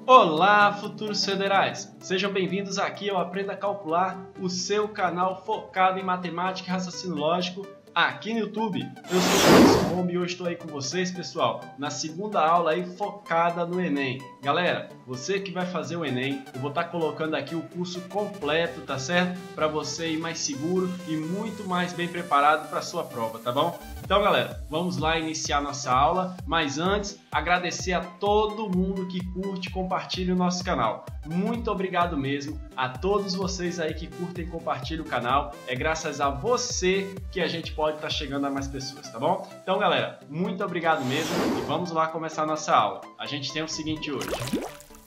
Olá, futuros federais! Sejam bem-vindos aqui ao Aprenda a Calcular, o seu canal focado em matemática e raciocínio lógico aqui no YouTube. Eu sou o Professor Rombi e hoje estou aí com vocês, pessoal, na segunda aula aí focada no Enem. Galera, você que vai fazer o Enem, eu vou estar colocando aqui o curso completo, tá certo? Para você ir mais seguro e muito mais bem preparado para a sua prova, tá bom? Então, galera, vamos lá iniciar nossa aula, mas antes, agradecer a todo mundo que curte e compartilha o nosso canal. Muito obrigado mesmo a todos vocês aí que curtem e compartilham o canal. É graças a você que a gente pode estar chegando a mais pessoas, tá bom? Então, galera, muito obrigado mesmo e vamos lá começar a nossa aula. A gente tem o seguinte hoje.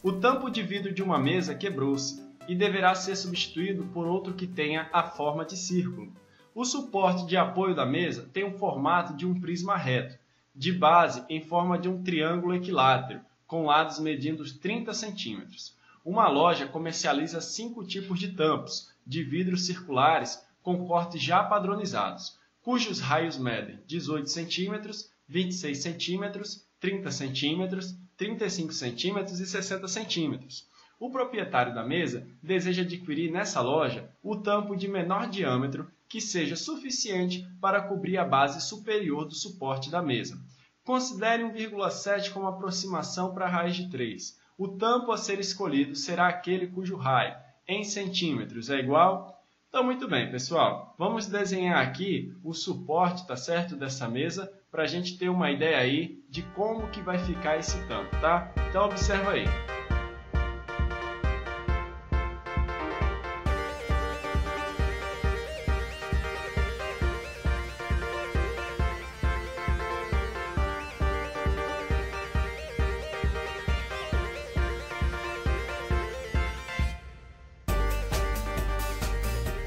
O tampo de vidro de uma mesa quebrou-se e deverá ser substituído por outro que tenha a forma de círculo. O suporte de apoio da mesa tem o formato de um prisma reto, de base em forma de um triângulo equilátero, com lados medindo 30 centímetros. Uma loja comercializa 5 tipos de tampos de vidros circulares com cortes já padronizados, cujos raios medem 18 centímetros, 26 centímetros, 30 centímetros, 35 centímetros e 60 centímetros. O proprietário da mesa deseja adquirir nessa loja o tampo de menor diâmetro que seja suficiente para cobrir a base superior do suporte da mesa. Considere 1,7 como aproximação para a raiz de 3. O tampo a ser escolhido será aquele cujo raio, em centímetros, é igual... Então, muito bem, pessoal. Vamos desenhar aqui o suporte, tá certo, dessa mesa, para a gente ter uma ideia aí de como que vai ficar esse tampo, tá? Então, observa aí.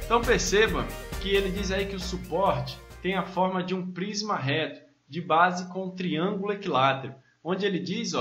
Então perceba que ele diz aí que o suporte tem a forma de um prisma reto, de base com um triângulo equilátero, onde ele diz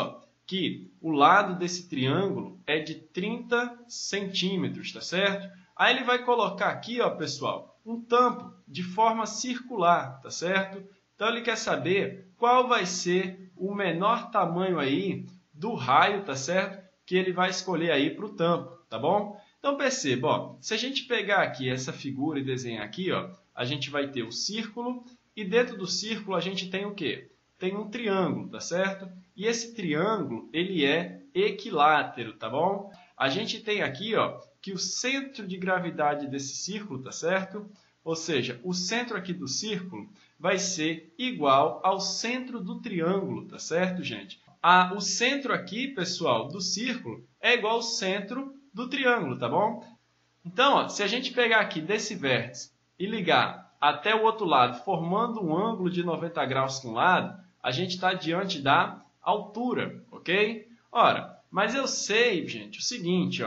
que o lado desse triângulo é de 30 centímetros, tá certo? Aí ele vai colocar aqui, pessoal, um tampo de forma circular, tá certo? Então ele quer saber qual vai ser o menor tamanho aí do raio, tá certo? Que ele vai escolher aí para o tampo, tá bom? Então perceba, se a gente pegar aqui essa figura e desenhar aqui, a gente vai ter o círculo e dentro do círculo a gente tem o quê? Tem um triângulo, tá certo? E esse triângulo, ele é equilátero, tá bom? A gente tem aqui, que o centro de gravidade desse círculo, tá certo? Ou seja, o centro aqui do círculo vai ser igual ao centro do triângulo, tá certo, gente? O centro aqui, pessoal, do círculo é igual ao centro do triângulo, tá bom? Então, se a gente pegar aqui desse vértice e ligar até o outro lado, formando um ângulo de 90 graus com um lado, a gente está diante da altura, ok? Ora, mas eu sei, gente, o seguinte,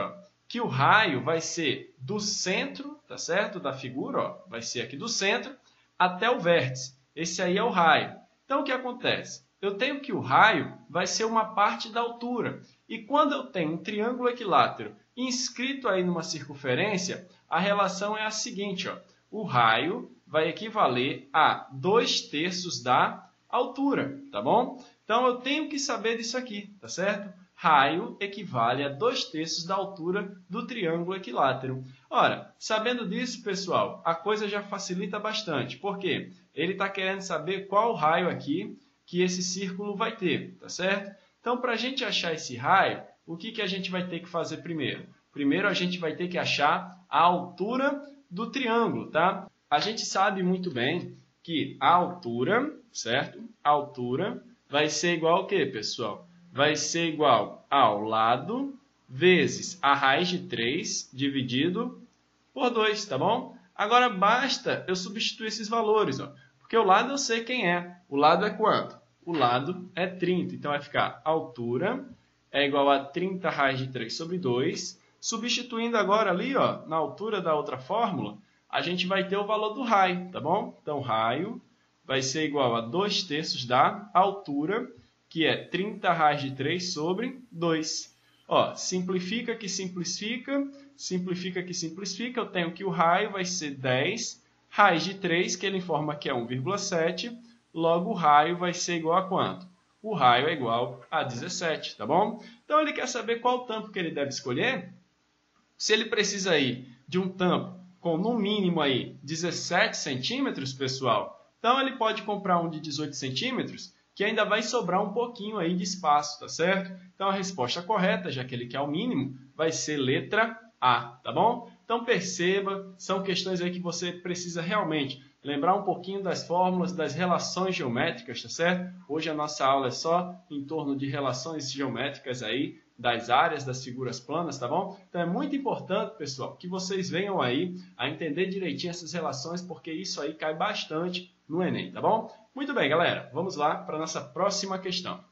que o raio vai ser do centro, tá certo? Da figura, vai ser aqui do centro até o vértice. Esse aí é o raio. Então, o que acontece? Eu tenho que o raio vai ser uma parte da altura. E quando eu tenho um triângulo equilátero inscrito aí numa circunferência, a relação é a seguinte, o raio vai equivaler a 2/3 da altura, tá bom? Então, eu tenho que saber disso aqui, tá certo? Raio equivale a 2/3 da altura do triângulo equilátero. Ora, sabendo disso, pessoal, a coisa já facilita bastante. Por quê? Ele está querendo saber qual raio aqui que esse círculo vai ter, tá certo? Então, para a gente achar esse raio, o que a gente vai ter que fazer primeiro? Primeiro, a gente vai ter que achar a altura do triângulo, tá? A gente sabe muito bem que a altura, certo? A altura vai ser igual ao quê, pessoal? Vai ser igual ao lado vezes a raiz de 3 dividido por 2, tá bom? Agora, basta eu substituir esses valores, porque o lado eu sei quem é. O lado é quanto? O lado é 30. Então, vai ficar altura é igual a 30 raiz de 3 sobre 2. Substituindo agora ali, na altura da outra fórmula, a gente vai ter o valor do raio, tá bom? Então, raio vai ser igual a 2/3 da altura, que é 30 raiz de 3 sobre 2. Simplifica que simplifica, simplifica que simplifica. Eu tenho que o raio vai ser 10 raiz de 3, que ele informa que é 1,7. Logo, o raio vai ser igual a quanto? o raio é igual a 17, tá bom? Então ele quer saber qual tampo que ele deve escolher. Se ele precisa aí de um tampo com no mínimo aí 17 centímetros, pessoal, então ele pode comprar um de 18 centímetros, que ainda vai sobrar um pouquinho aí de espaço, tá certo? Então a resposta correta, já que ele quer o mínimo, vai ser letra A, tá bom? Então perceba, são questões aí que você precisa realmente lembrar um pouquinho das fórmulas, das relações geométricas, tá certo? Hoje a nossa aula é só em torno de relações geométricas aí, das áreas das figuras planas, tá bom? Então é muito importante, pessoal, que vocês venham aí a entender direitinho essas relações, porque isso aí cai bastante no Enem, tá bom? Muito bem, galera, vamos lá para a nossa próxima questão.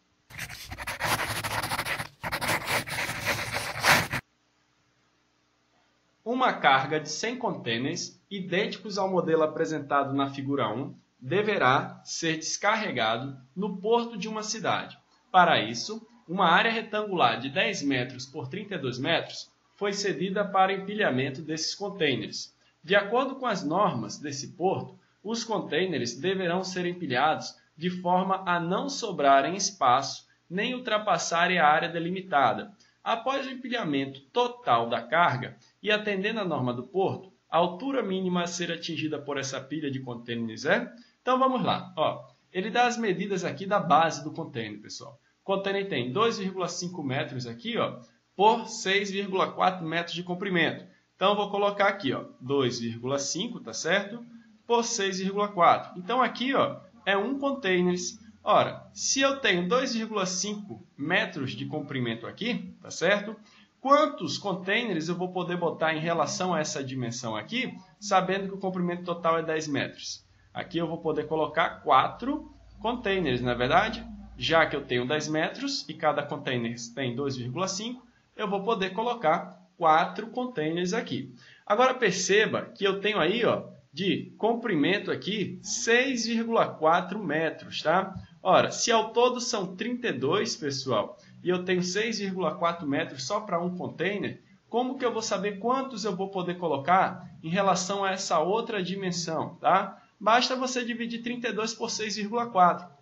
Uma carga de 100 contêineres, idênticos ao modelo apresentado na figura 1, deverá ser descarregado no porto de uma cidade. Para isso, uma área retangular de 10 metros por 32 metros foi cedida para empilhamento desses contêineres. De acordo com as normas desse porto, os contêineres deverão ser empilhados de forma a não sobrarem espaço nem ultrapassarem a área delimitada. Após o empilhamento total da carga e atendendo à norma do porto, a altura mínima a ser atingida por essa pilha de contêineres é? Então vamos lá. Ó, ele dá as medidas aqui da base do contêiner, pessoal. O container tem 2,5 metros aqui, ó, por 6,4 metros de comprimento. Então, eu vou colocar aqui, ó, 2,5, tá certo? Por 6,4. Então, aqui, ó, é um container. Ora, se eu tenho 2,5 metros de comprimento aqui, tá certo? Quantos containers eu vou poder botar em relação a essa dimensão aqui, sabendo que o comprimento total é 10 metros? Aqui eu vou poder colocar 4 containers, não é verdade? Já que eu tenho 10 metros e cada container tem 2,5, eu vou poder colocar 4 containers aqui. Agora perceba que eu tenho aí, ó, de comprimento aqui 6,4 metros, tá? Ora, se ao todo são 32, pessoal, e eu tenho 6,4 metros só para um container, como que eu vou saber quantos eu vou poder colocar em relação a essa outra dimensão, tá? Basta você dividir 32 por 6,4.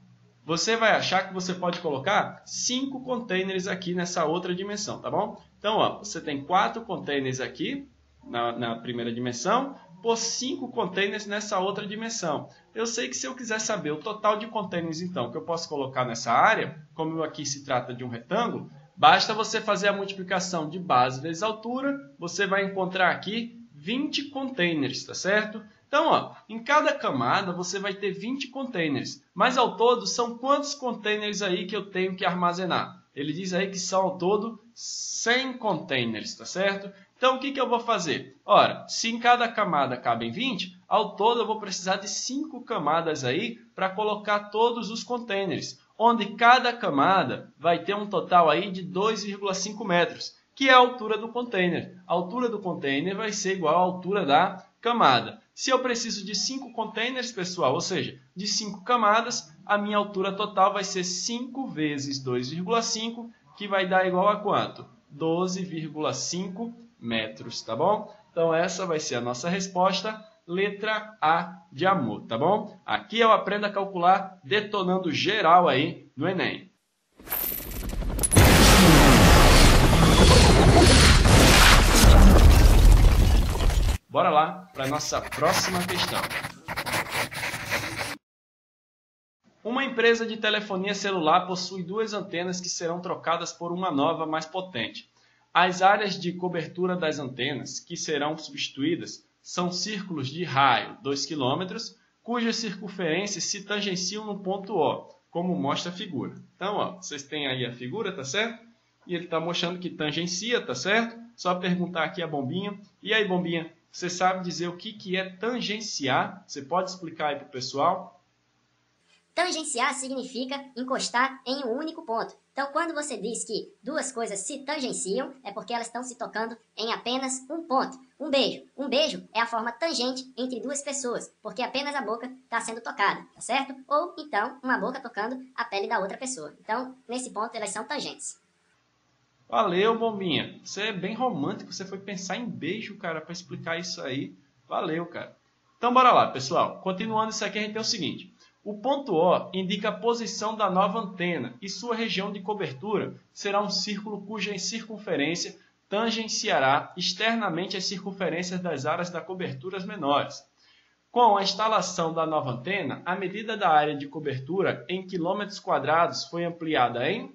Você vai achar que você pode colocar 5 containers aqui nessa outra dimensão, tá bom? Então, ó, você tem 4 containers aqui na primeira dimensão, por 5 containers nessa outra dimensão. Eu sei que se eu quiser saber o total de containers, então, que eu posso colocar nessa área, como aqui se trata de um retângulo, basta você fazer a multiplicação de base vezes altura, você vai encontrar aqui 20 containers, tá certo? Então, ó, em cada camada você vai ter 20 containers, mas ao todo são quantos containers aí que eu tenho que armazenar? Ele diz aí que são ao todo 100 containers, tá certo? Então, o que eu vou fazer? Ora, se em cada camada cabem 20, ao todo eu vou precisar de 5 camadas aí para colocar todos os containers, onde cada camada vai ter um total aí de 2,5 metros, que é a altura do container. A altura do container vai ser igual à altura da camada. Se eu preciso de 5 containers, pessoal, ou seja, de 5 camadas, a minha altura total vai ser 5 vezes 2,5, que vai dar igual a quanto? 12,5 metros, tá bom? Então essa vai ser a nossa resposta, letra A de amor, tá bom? Aqui eu aprendo a calcular detonando geral aí no Enem. Bora lá para a nossa próxima questão. Uma empresa de telefonia celular possui 2 antenas que serão trocadas por uma nova mais potente. As áreas de cobertura das antenas que serão substituídas são círculos de raio 2 km, cujas circunferências se tangenciam no ponto O, como mostra a figura. Então, ó, vocês têm aí a figura, tá certo? E ele está mostrando que tangencia, tá certo? Só perguntar aqui a Bombinha. E aí, Bombinha, você sabe dizer o que é tangenciar? Você pode explicar aí para o pessoal? Tangenciar significa encostar em um único ponto. Então, quando você diz que duas coisas se tangenciam, é porque elas estão se tocando em apenas um ponto. Um beijo. Um beijo é a forma tangente entre duas pessoas, porque apenas a boca está sendo tocada, tá certo? Ou, então, uma boca tocando a pele da outra pessoa. Então, nesse ponto, elas são tangentes. Valeu, Bombinha. Você é bem romântico, você foi pensar em beijo, cara, para explicar isso aí. Valeu, cara. Então, bora lá, pessoal. Continuando isso aqui, a gente tem o seguinte. O ponto O indica a posição da nova antena e sua região de cobertura será um círculo cuja circunferência tangenciará externamente as circunferências das áreas da cobertura menores. Com a instalação da nova antena, a medida da área de cobertura em quilômetros quadrados foi ampliada em...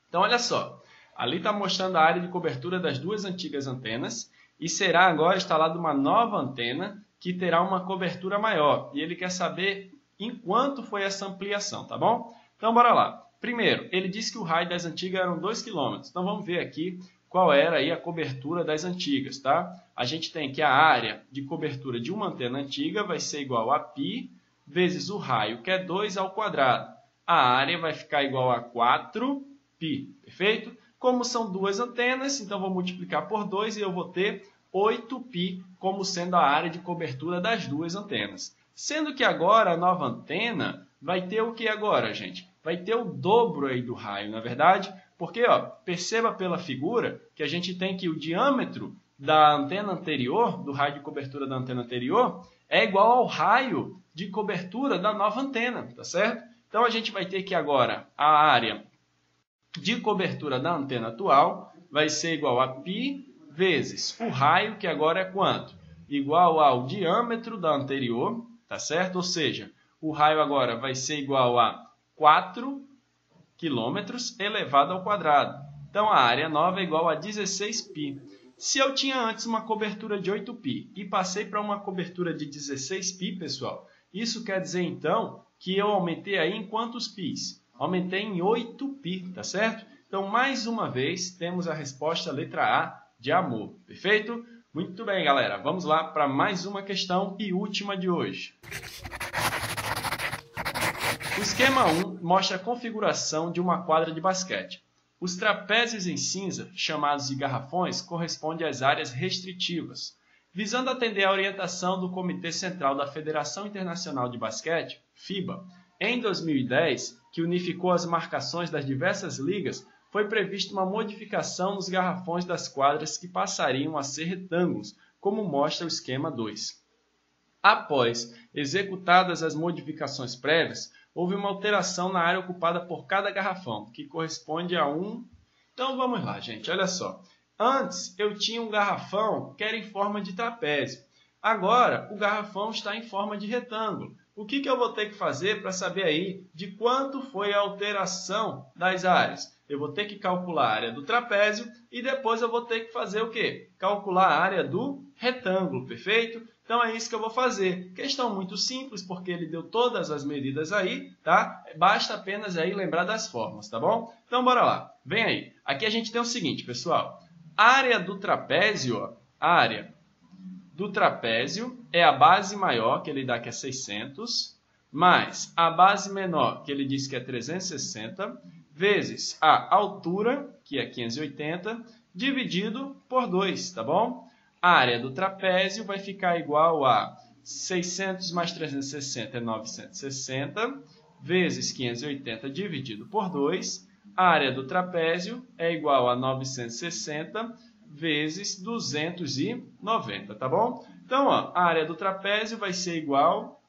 Então, olha só, ali está mostrando a área de cobertura das duas antigas antenas e será agora instalada uma nova antena que terá uma cobertura maior. E ele quer saber em quanto foi essa ampliação, tá bom? Então, bora lá. Primeiro, ele disse que o raio das antigas eram 2 km. Então, vamos ver aqui qual era aí a cobertura das antigas, tá? A gente tem que a área de cobertura de uma antena antiga vai ser igual a π vezes o raio, que é 2 ao quadrado. A área vai ficar igual a 4π, perfeito? Como são duas antenas, então vou multiplicar por 2 e eu vou ter 8π como sendo a área de cobertura das duas antenas. Sendo que agora a nova antena vai ter o que agora, gente? Vai ter o dobro aí do raio, não é verdade? Porque, ó, perceba pela figura que a gente tem que o diâmetro da antena anterior, do raio de cobertura da antena anterior, é igual ao raio de cobertura da nova antena, tá certo? Então, a gente vai ter que agora a área de cobertura da antena atual vai ser igual a π vezes o raio, que agora é quanto? Igual ao diâmetro da anterior, tá certo? Ou seja, o raio agora vai ser igual a 4 quilômetros elevado ao quadrado. Então, a área nova é igual a 16π. Se eu tinha antes uma cobertura de 8π e passei para uma cobertura de 16π, pessoal, isso quer dizer, então, que eu aumentei aí em quantos πs? Aumentei em 8π, tá certo? Então, mais uma vez, temos a resposta letra A de amor. Perfeito? Muito bem, galera. Vamos lá para mais uma questão e última de hoje. O esquema 1 mostra a configuração de uma quadra de basquete. Os trapézios em cinza, chamados de garrafões, correspondem às áreas restritivas. Visando atender à orientação do Comitê Central da Federação Internacional de Basquete, FIBA, em 2010, que unificou as marcações das diversas ligas, foi prevista uma modificação nos garrafões das quadras que passariam a ser retângulos, como mostra o esquema 2. Após executadas as modificações prévias, houve uma alteração na área ocupada por cada garrafão, que corresponde a um... Então vamos lá, gente, olha só. Antes eu tinha um garrafão que era em forma de trapézio. Agora o garrafão está em forma de retângulo. O que eu vou ter que fazer para saber aí de quanto foi a alteração das áreas? Eu vou ter que calcular a área do trapézio e depois eu vou ter que fazer o quê? Calcular a área do retângulo, perfeito? Então é isso que eu vou fazer. Questão muito simples, porque ele deu todas as medidas aí, tá? Basta apenas aí lembrar das formas, tá bom? Então bora lá. Vem aí. Aqui a gente tem o seguinte, pessoal. A área do trapézio, ó, a área do trapézio é a base maior, que ele dá que é 600, mais a base menor, que ele diz que é 360, vezes a altura, que é 580, dividido por 2, tá bom? A área do trapézio vai ficar igual a 600 mais 360 é 960, vezes 580 dividido por 2. A área do trapézio é igual a 960 vezes 290, tá bom? Então, ó, a área do trapézio vai ser igual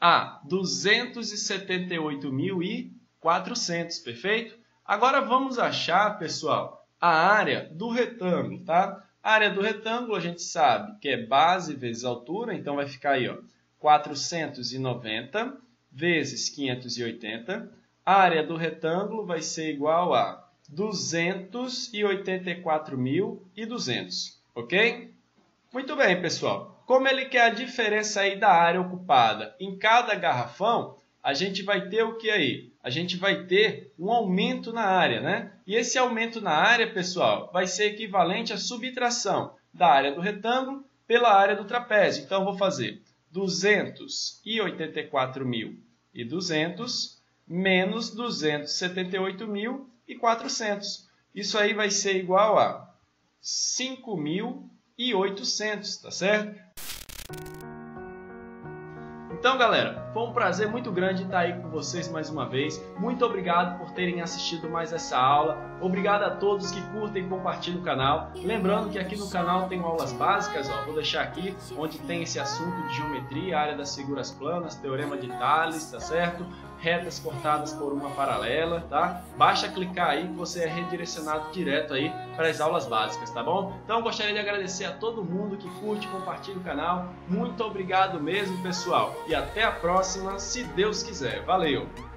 a 278.400, perfeito? Agora vamos achar, pessoal, a área do retângulo, tá? A área do retângulo a gente sabe que é base vezes altura, então vai ficar aí, ó, 490 vezes 580. A área do retângulo vai ser igual a 284.200, ok? Muito bem, pessoal. Como ele quer a diferença aí da área ocupada em cada garrafão, a gente vai ter o que aí? A gente vai ter um aumento na área, né? E esse aumento na área, pessoal, vai ser equivalente à subtração da área do retângulo pela área do trapézio. Então, eu vou fazer 284.200 menos 278.400. Isso aí vai ser igual a 5.800, tá certo? Então, galera, foi um prazer muito grande estar aí com vocês mais uma vez. Muito obrigado por terem assistido mais essa aula. Obrigado a todos que curtem e compartilham o canal. Lembrando que aqui no canal tem aulas básicas, ó, vou deixar aqui, onde tem esse assunto de geometria, área das figuras planas, teorema de Tales, tá certo? Retas cortadas por uma paralela, tá? Basta clicar aí que você é redirecionado direto aí para as aulas básicas, tá bom? Então, gostaria de agradecer a todo mundo que curte e compartilha o canal. Muito obrigado mesmo, pessoal. E até a próxima, se Deus quiser. Valeu!